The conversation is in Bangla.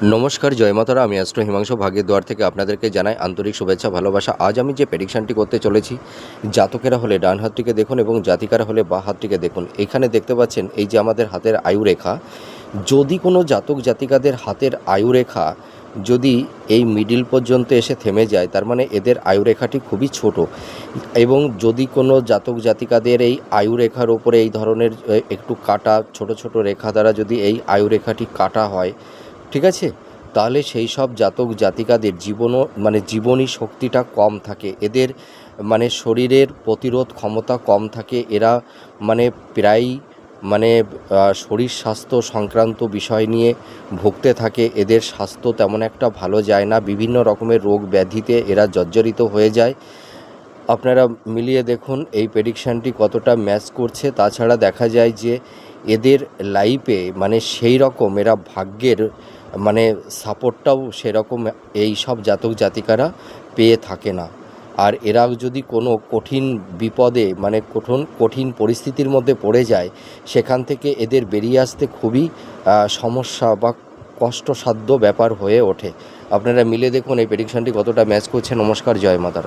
নমস্কার, জয় মাতারা। আমি অ্যাস্ট্রো হিমাংশু ভাগ্যের দুয়ার থেকে আপনাদেরকে জানাই আন্তরিক শুভেচ্ছা, ভালোবাসা। আজ আমি যে প্রেডিকশানটি করতে চলেছি, জাতকেরা হলে ডান হাতটিকে দেখুন এবং জাতিকারা হলে বাঁ হাতটিকে দেখুন। এখানে দেখতে পাচ্ছেন এই যে আমাদের হাতের আয়ুরেখা, যদি কোনো জাতক জাতিকাদের হাতের আয়ুরেখা যদি এই মিডিল পর্যন্ত এসে থেমে যায়, তার মানে এদের আয়ুরেখাটি খুবই ছোট। এবং যদি কোনো জাতক জাতিকাদের এই আয়ুরেখার ওপরে এই ধরনের একটু কাটা ছোট ছোট রেখা দ্বারা যদি এই আয়ুরেখাটি কাটা হয়, ঠিক আছে, তাহলে সেই সব জাতক জাতিকাদের জীবনী শক্তিটা কম থাকে, এদের শরীরের প্রতিরোধ ক্ষমতা কম থাকে। এরা প্রায়ই শরীর স্বাস্থ্য সংক্রান্ত বিষয় নিয়ে ভুগতে থাকে। এদের স্বাস্থ্য তেমন একটা ভালো যায় না, বিভিন্ন রকমের রোগ ব্যাধিতে এরা জর্জরিত হয়ে যায়। আপনারা মিলিয়ে দেখুন এই প্রেডিকশানটি কতটা ম্যাচ করছে। তাছাড়া দেখা যায় যে এদের লাইফে সেই রকম এরা ভাগ্যের সাপোর্টটাও সেরকম এই সব জাতক জাতিকারা পেয়ে থাকে না। আর এরা যদি কোনো কঠিন বিপদে কঠিন পরিস্থিতির মধ্যে পড়ে যায়, সেখান থেকে এদের বেরিয়ে আসতে খুবই সমস্যা বা কষ্টসাধ্য ব্যাপার হয়ে ওঠে। আপনারা মিলে দেখুন এই প্রেডিকশানটি কতটা ম্যাচ করছে। নমস্কার, জয় মাতারা।